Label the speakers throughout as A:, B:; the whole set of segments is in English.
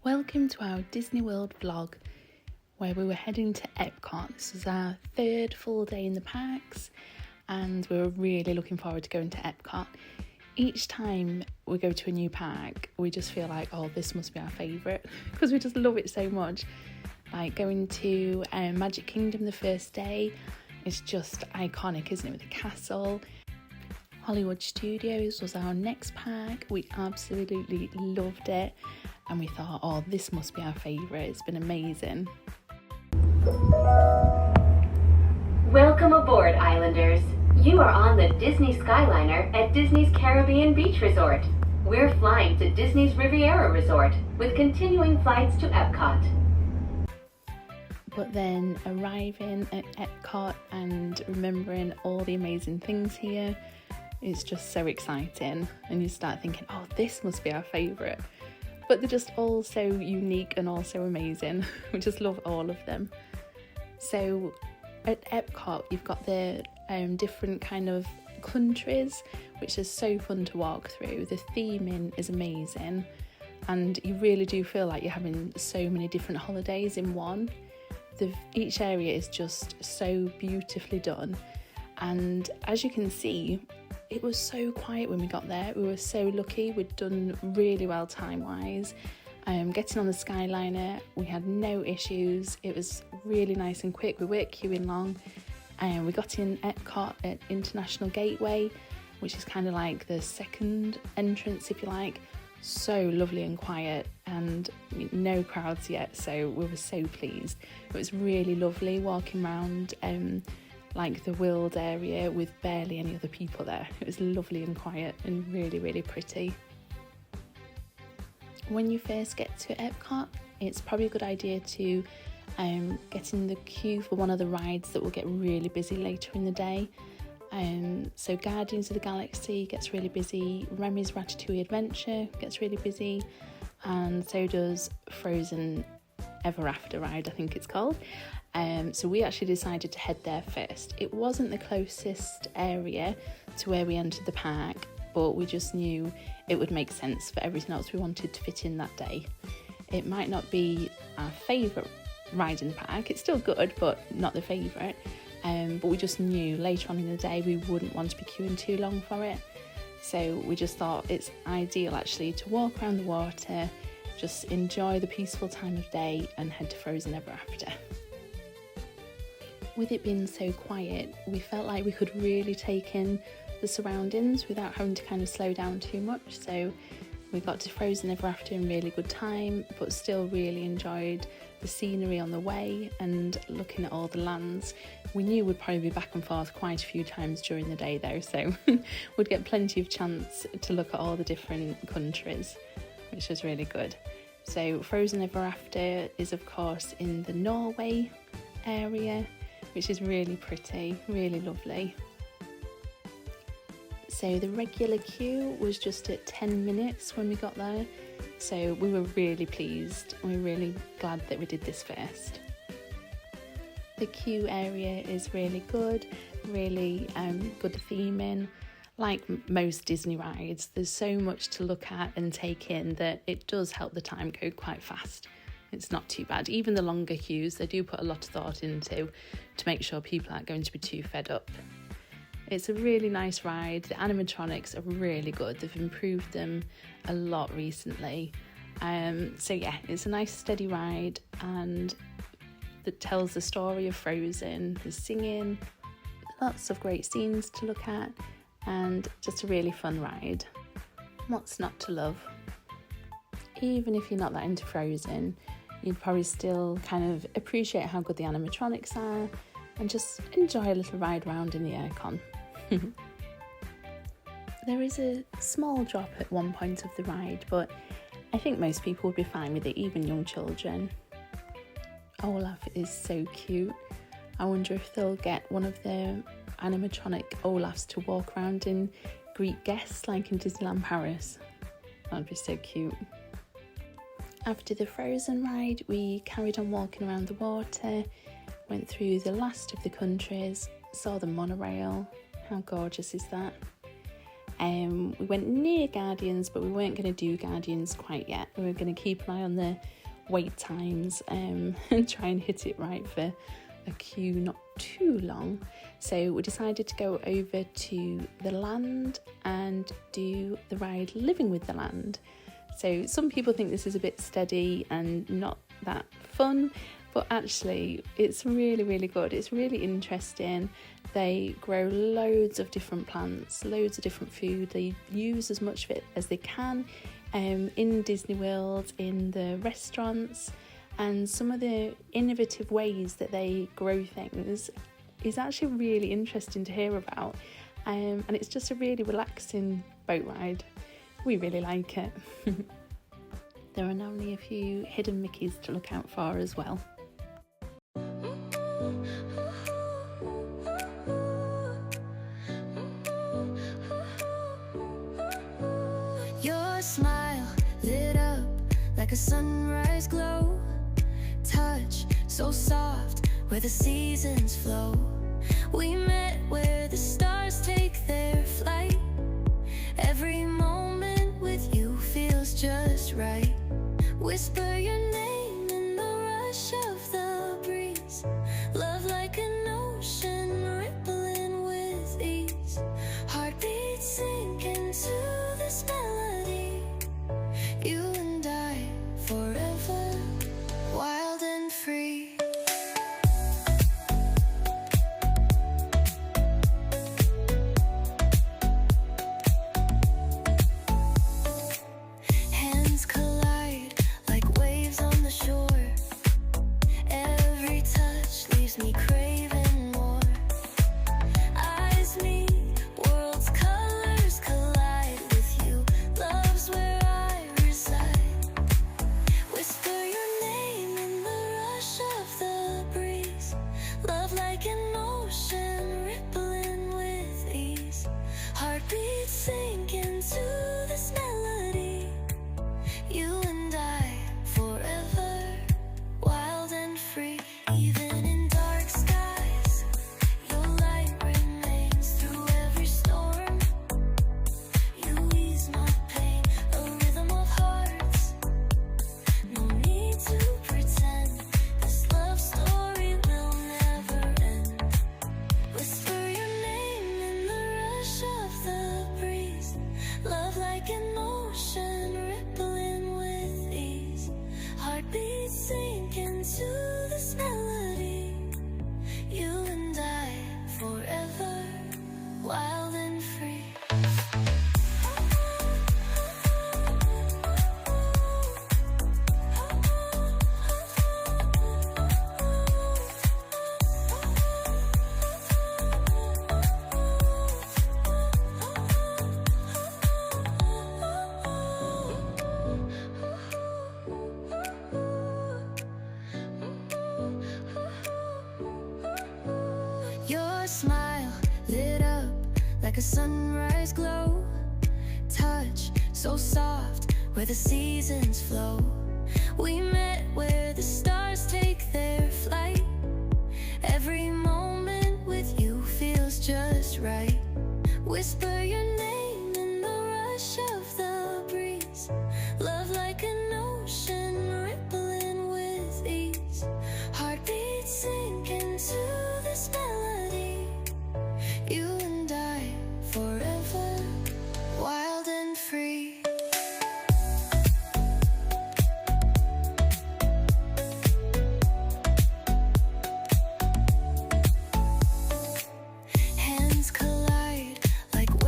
A: Welcome to our Disney World vlog where we were heading to EPCOT. This was our third full day in the parks and we were really looking forward to going to EPCOT. Each time we go to a new park we just feel like, oh, this must be our favourite because we just love it so much. Like going to Magic Kingdom the first day, it's just iconic, isn't it, with the castle. Hollywood Studios was our next park. We absolutely loved it and we thought, oh, this must be our favourite. It's been amazing.
B: Welcome aboard, Islanders. You are on the Disney Skyliner at Disney's Caribbean Beach Resort. We're flying to Disney's Riviera Resort with continuing flights to EPCOT.
A: But then arriving at EPCOT and remembering all the amazing things here, it's just so exciting and you start thinking, oh, this must be our favourite. But they're just all so unique and all so amazing. We just love all of them. So at EPCOT you've got the different kind of countries, which is so fun to walk through. The theming is amazing and you really do feel like you're having so many different holidays in one. Each area is just so beautifully done, and as you can see, it was so quiet when we got there. We were so lucky. We'd done really well time-wise. Getting on the Skyliner, we had no issues. It was really nice and quick. We weren't queuing long. We got in EPCOT at International Gateway, which is kind of like the second entrance, if you like. So lovely and quiet and no crowds yet, so we were so pleased. It was really lovely walking around like the world area with barely any other people there. It was lovely and quiet and really pretty. When you first get to EPCOT, it's probably a good idea to get in the queue for one of the rides that will get really busy later in the day. So Guardians of the Galaxy gets really busy, Remy's Ratatouille Adventure gets really busy, and so does Frozen Ever After ride, I think it's called. So we actually decided to head there first. It wasn't the closest area to where we entered the park, but we just knew it would make sense for everything else we wanted to fit in that day. It might not be our favourite ride in the park, it's still good, but not the favourite. But we just knew later on in the day we wouldn't want to be queuing too long for it. So we just thought it's ideal actually to walk around the water, just enjoy the peaceful time of day and head to Frozen Ever After. With it being so quiet, we felt like we could really take in the surroundings without having to kind of slow down too much. So we got to Frozen Ever After in really good time, but still really enjoyed the scenery on the way and looking at all the lands. We knew we'd probably be back and forth quite a few times during the day though, so we'd get plenty of chance to look at all the different countries, which was really good. So Frozen Ever After is of course in the Norway area, which is really pretty, really lovely. So the regular queue was just at 10 minutes when we got there, so we were really pleased and we were really glad that we did this first. The queue area is really good, really good theming. Like most Disney rides, there's so much to look at and take in that it does help the time go quite fast. It's not too bad. Even the longer queues, they do put a lot of thought into to make sure people aren't going to be too fed up. It's a really nice ride. The animatronics are really good. They've improved them a lot recently. So yeah, it's a nice steady ride and that tells the story of Frozen. There's singing, lots of great scenes to look at and just a really fun ride. What's not to love? Even if you're not that into Frozen, you'd probably still kind of appreciate how good the animatronics are and just enjoy a little ride around in the aircon. There is a small drop at one point of the ride, but I think most people would be fine with it, even young children. Olaf is so cute. I wonder if they'll get one of the animatronic Olafs to walk around and greet guests like in Disneyland Paris. That'd be so cute. After the Frozen ride, we carried on walking around the water, went through the last of the countries, saw the monorail. How gorgeous is that? We went near Guardians, but we weren't going to do Guardians quite yet. We were going to keep an eye on the wait times and try and hit it right for a queue not too long. So we decided to go over to the land and do the ride Living with the Land. So some people think this is a bit steady and not that fun, but actually it's really, really good. It's really interesting. They grow loads of different plants, loads of different food. They use as much of it as they can in Disney World, in the restaurants, and some of the innovative ways that they grow things is actually really interesting to hear about. And it's just a really relaxing boat ride. We really like it. There are only a few hidden Mickeys to look out for as well.
C: Your smile lit up like a sunrise glow. Touch so soft where the seasons flow. We met where the stars take their flight. Every moment with you feels just right. Whisper your name in the rush of the breeze. Love like an ocean rippling with ease. Heartbeats sink into this melody. You and I forever, wild and free. Hands collide like waves on the shore. Every touch leaves me craving more. Eyes meet, worlds' colors collide with you. Love's where I reside. Whisper your name in the rush of the breeze. Love like an ocean rippling with ease. Heartbeats sink into this melody. You and I forever, wild and free. Even in dark skies, your light remains through every storm. You ease my pain, a rhythm of hearts. No need to pretend, this love story will never end. Whisper your name in the rush of the breeze. Love like an ocean rippling with ease. Heartbeats sink into this melody. You and I forever, wild and free. Your smile lit up like a sunrise glow. Touch so soft where the seasons flow. We met where the stars take their flight. Every moment with you feels just right. Whisper your name in the rush of the breeze. Love like an ocean rippling with ease. Heartbeats sink into this melody. You and I forever, wild and free. Hands collide like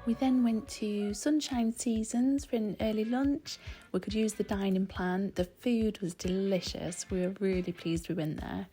A: We then went to Sunshine Seasons for an early lunch. We could use the dining plan. The food was delicious. We were really pleased we went there.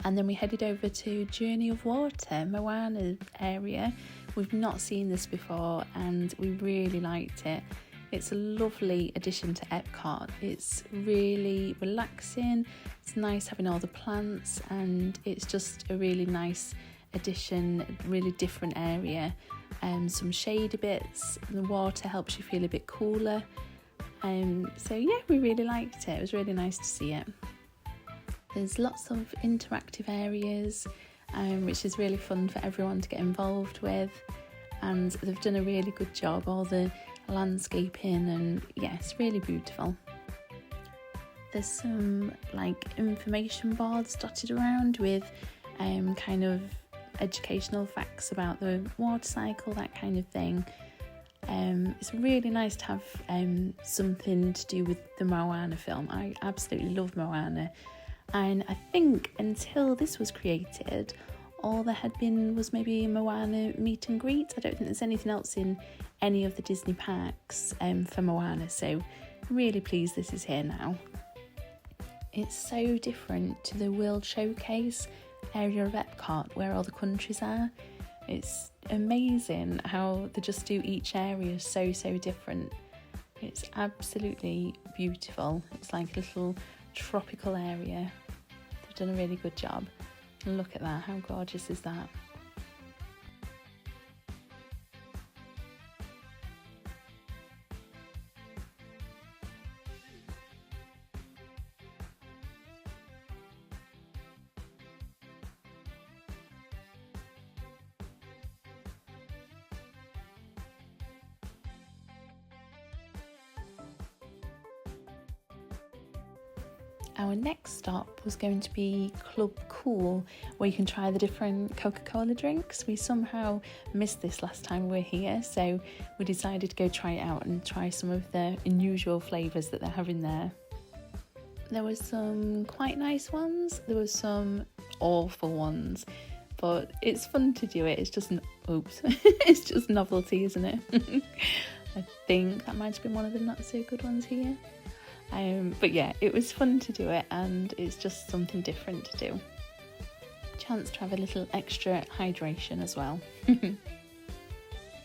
A: And then we headed over to Journey of Water, Moana area. We've not seen this before and we really liked it. It's a lovely addition to EPCOT. It's really relaxing. It's nice having all the plants and it's just a really nice addition, really different area. Some shady bits, the water helps you feel a bit cooler. So yeah, we really liked it. It was really nice to see it. There's lots of interactive areas, which is really fun for everyone to get involved with. And they've done a really good job, all the landscaping, and yeah, it's really beautiful. There's some like information boards dotted around with kind of educational facts about the water cycle, that kind of thing. It's really nice to have something to do with the Moana film. I absolutely love Moana, and I think until this was created, all there had been was maybe a Moana meet and greet. I don't think there's anything else in any of the Disney parks for Moana, so I'm really pleased this is here now. It's so different to the World Showcase area of EPCOT where all the countries are. It's amazing how they just do each area so different. It's absolutely beautiful. It's like a little tropical area. They've done a really good job. And look at that, how gorgeous is that? Our next stop was going to be Club Cool, where you can try the different Coca-Cola drinks. We somehow missed this last time we were here, so we decided to go try it out and try some of the unusual flavours that they're having there. There were some quite nice ones, there were some awful ones, but it's fun to do it. It's just it's just novelty, isn't it? I think that might have been one of the not so good ones here. But yeah, it was fun to do it and it's just something different to do. Chance to have a little extra hydration as well.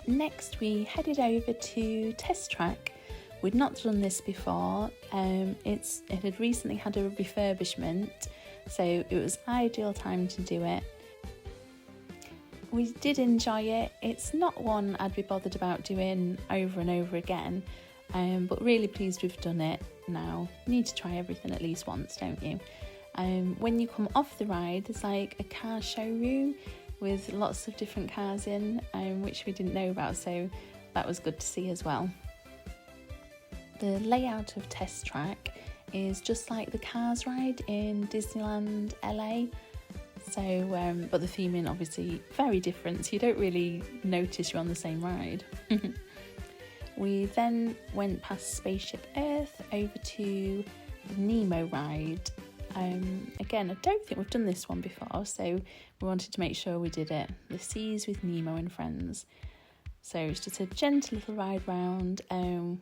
A: Next we headed over to Test Track. We'd not done this before. It had recently had a refurbishment, so it was ideal time to do it. We did enjoy it. It's not one I'd be bothered about doing over and over again, but really pleased we've done it now. You need to try everything at least once, don't you? When you come off the ride, there's like a car showroom with lots of different cars in, which we didn't know about, so that was good to see as well. The layout of Test Track is just like the Cars ride in Disneyland LA, so but the theming obviously very different, so you don't really notice you're on the same ride. We then went past Spaceship Earth over to the Nemo ride. Again, I don't think we've done this one before, so we wanted to make sure we did it. The Seas with Nemo and Friends. So it's just a gentle little ride round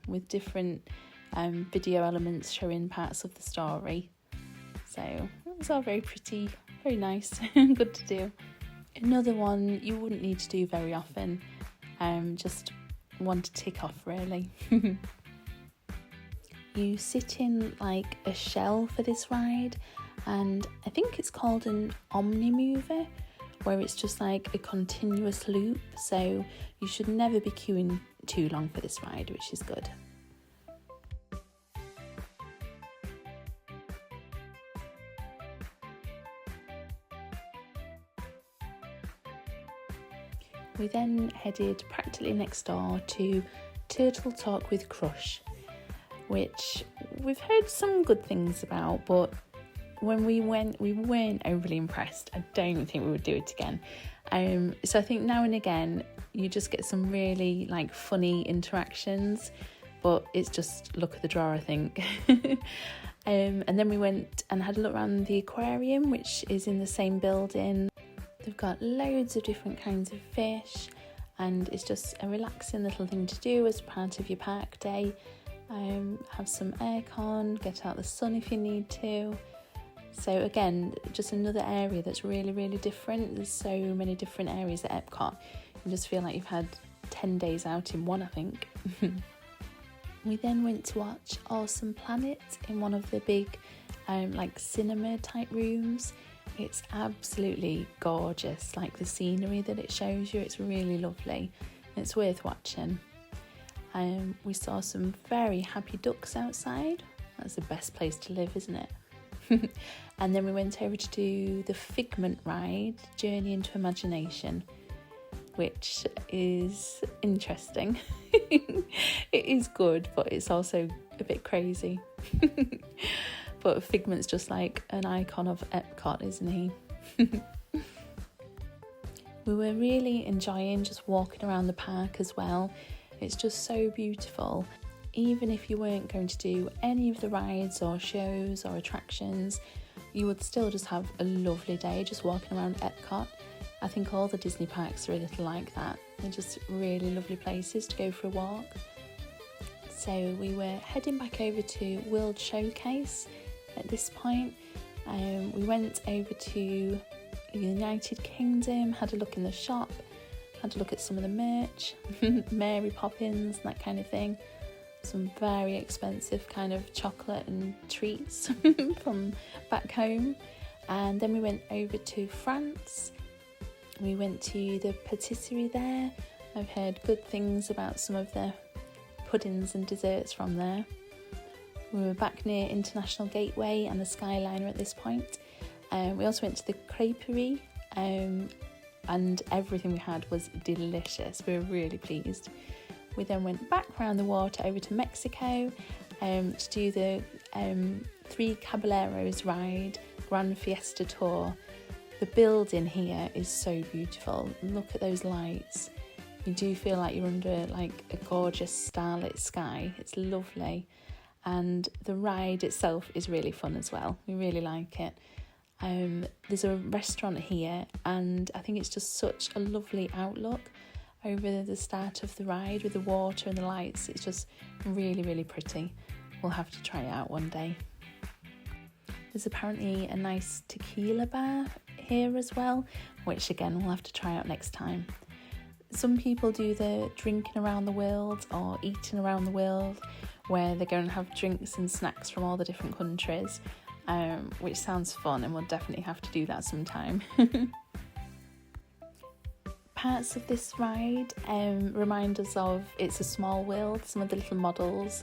A: with different video elements showing parts of the story. So it was all very pretty, very nice, good to do. Another one you wouldn't need to do very often, just one to tick off really. You sit in like a shell for this ride, and I think it's called an omnimover, where it's just like a continuous loop, so you should never be queuing too long for this ride, which is good. We then headed practically next door to Turtle Talk with Crush, which we've heard some good things about, but when we went, we weren't overly impressed. I don't think we would do it again. So I think now and again, you just get some really like funny interactions, but it's just luck of the draw, I think. And then we went and had a look around the aquarium, which is in the same building. They've got loads of different kinds of fish, and it's just a relaxing little thing to do as part of your park day. Have some aircon, get out the sun if you need to. So again, just another area that's really, really different. There's so many different areas at EPCOT. You just feel like you've had 10 days out in one, I think. We then went to watch Awesome Planet in one of the big like cinema type rooms. It's absolutely gorgeous, like the scenery that it shows you, it's really lovely. It's worth watching. We saw some very happy ducks outside. That's the best place to live, isn't it? And then we went over to do the Figment ride, Journey into Imagination, which is interesting. It is good, but it's also a bit crazy. But Figment's just like an icon of EPCOT, isn't he? We were really enjoying just walking around the park as well. It's just so beautiful. Even if you weren't going to do any of the rides or shows or attractions, you would still just have a lovely day just walking around Epcot. I think all the Disney parks are a little like that. They're just really lovely places to go for a walk. So we were heading back over to World Showcase at this point. We went over to the United Kingdom, had a look in the shop, had a look at some of the merch, Mary Poppins, that kind of thing. Some very expensive kind of chocolate and treats from back home. And then we went over to France. We went to the patisserie there. I've heard good things about some of the puddings and desserts from there. We were back near International Gateway and the Skyliner at this point. We also went to the creperie, and everything we had was delicious. We were really pleased. We then went back around the water over to Mexico to do the Three Caballeros ride, Grand Fiesta Tour. The building here is so beautiful. Look at those lights. You do feel like you're under like a gorgeous starlit sky. It's lovely. And the ride itself is really fun as well. We really like it. There's a restaurant here, and I think it's just such a lovely outlook over the start of the ride with the water and the lights. It's just really, really pretty. We'll have to try it out one day. There's apparently a nice tequila bar here as well, which again we'll have to try out next time. Some people do the drinking around the world or eating around the world, where they're going to have drinks and snacks from all the different countries, which sounds fun, and we'll definitely have to do that sometime. Parts of this ride remind us of It's a Small World, some of the little models.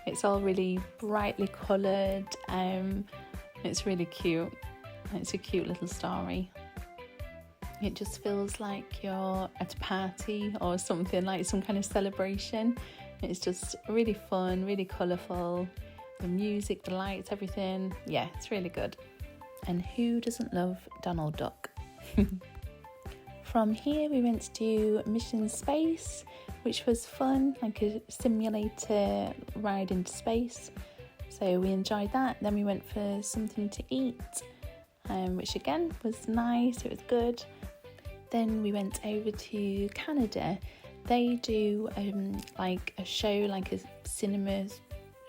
A: It's all really brightly coloured, it's really cute. It's a cute little story. It just feels like you're at a party or something, like some kind of celebration. It's just really fun, really colourful. The music, the lights, everything. Yeah, it's really good. And who doesn't love Donald Duck? From here we went to do Mission Space, which was fun, like a simulator ride into space. So we enjoyed that. Then we went for something to eat, which again was nice, it was good. Then we went over to Canada. They do like a show, like a cinema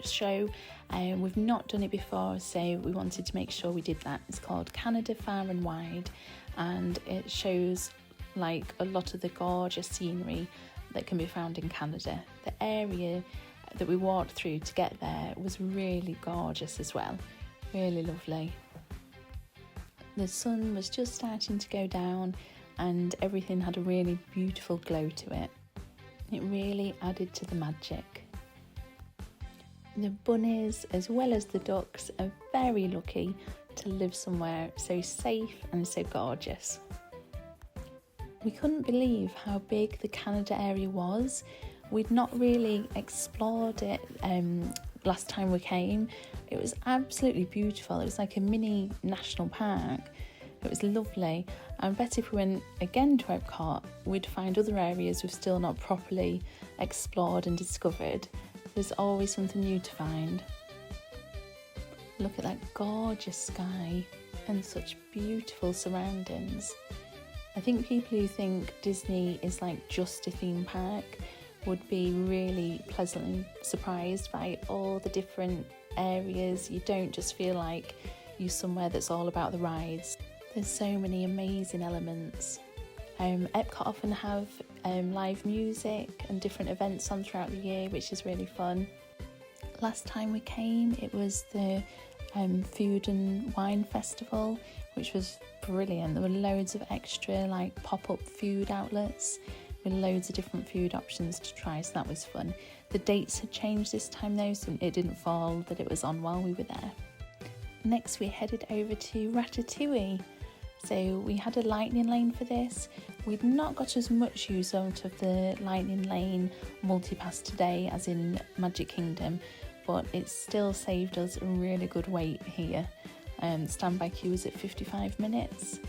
A: show. We've not done it before, so we wanted to make sure we did that. It's called Canada Far and Wide, and it shows like a lot of the gorgeous scenery that can be found in Canada. The area that we walked through to get there was really gorgeous as well, really lovely. The sun was just starting to go down and everything had a really beautiful glow to it. It really added to the magic. The bunnies as well as the ducks are very lucky to live somewhere so safe and so gorgeous. We couldn't believe how big the Canada area was. We'd not really explored it last time we came. It was absolutely beautiful. It was like a mini national park. It was lovely. I bet if we went again to Epcot, we'd find other areas we've still not properly explored and discovered. There's always something new to find. Look at that gorgeous sky and such beautiful surroundings. I think people who think Disney is like just a theme park would be really pleasantly surprised by all the different areas. You don't just feel like you're somewhere that's all about the rides. There's so many amazing elements. EPCOT often have live music and different events on throughout the year, which is really fun. Last time we came, it was the Food and Wine Festival, which was brilliant. There were loads of extra like pop-up food outlets with loads of different food options to try, so that was fun. The dates had changed this time though, so it didn't fall that it was on while we were there. Next we headed over to Ratatouille. So we had a lightning lane for this. We'd not got as much use out of the lightning lane multipass today as in Magic Kingdom, but it still saved us a really good wait here. Standby queue was at 55 minutes.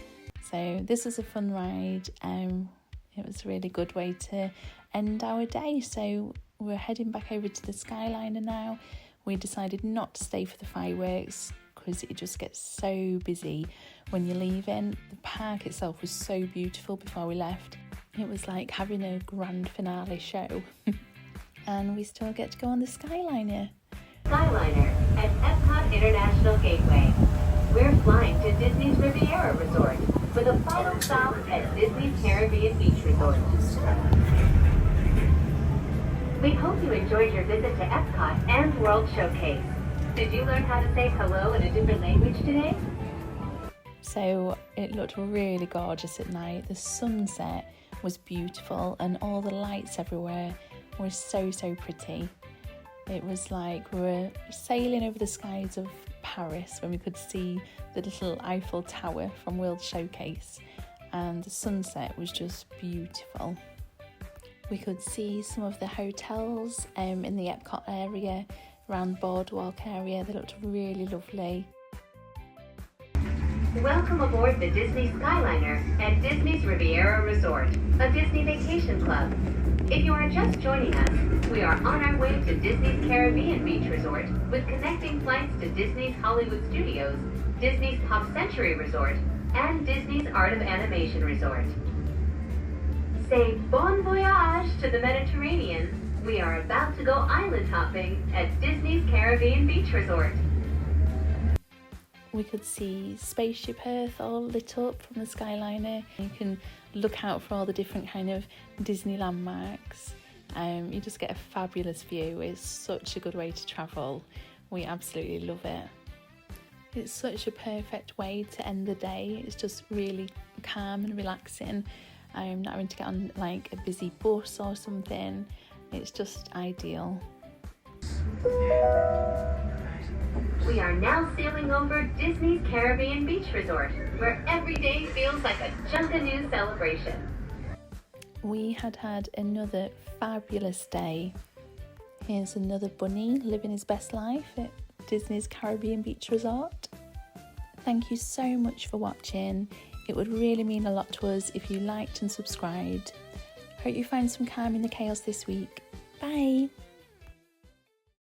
A: So this was a fun ride. It was a really good way to end our day. So we're heading back over to the Skyliner now. We decided not to stay for the fireworks because it just gets so busy when you're leaving. The park itself was so beautiful before we left. It was like having a grand finale show. And we still get to go on the Skyliner.
B: Skyliner at EPCOT International Gateway. We're flying to Disney's Riviera Resort with a final stop at Disney's Caribbean Beach Resort. We hope you enjoyed your visit to EPCOT and World Showcase. Did you learn how to say hello in a different language today?
A: So it looked really gorgeous at night. The sunset was beautiful and all the lights everywhere were so pretty. It was like we were sailing over the skies of Paris when we could see the little Eiffel Tower from World Showcase, and the sunset was just beautiful. We could see some of the hotels in the EPCOT area, around Boardwalk area. They looked really lovely.
B: Welcome aboard the Disney Skyliner at Disney's Riviera Resort, a Disney vacation club. If you are just joining us, we are on our way to Disney's Caribbean Beach Resort with connecting flights to Disney's Hollywood Studios, Disney's Pop Century Resort, and Disney's Art of Animation Resort. Say bon voyage to the Mediterranean. We are about to go island hopping at Disney's Caribbean Beach Resort.
A: We could see Spaceship Earth all lit up from the Skyliner. You can look out for all the different kind of Disney landmarks. You just get a fabulous view. It's such a good way to travel. We absolutely love it. It's such a perfect way to end the day. It's just really calm and relaxing. Not having to get on like a busy bus or something. It's just ideal.
B: We are now sailing over Disney's Caribbean Beach Resort, where every day feels like a Junkanoo celebration.
A: We had another fabulous day. Here's another bunny living his best life at Disney's Caribbean Beach Resort. Thank you so much for watching. It would really mean a lot to us if you liked and subscribed. Hope you find some calm in the chaos this week. Bye!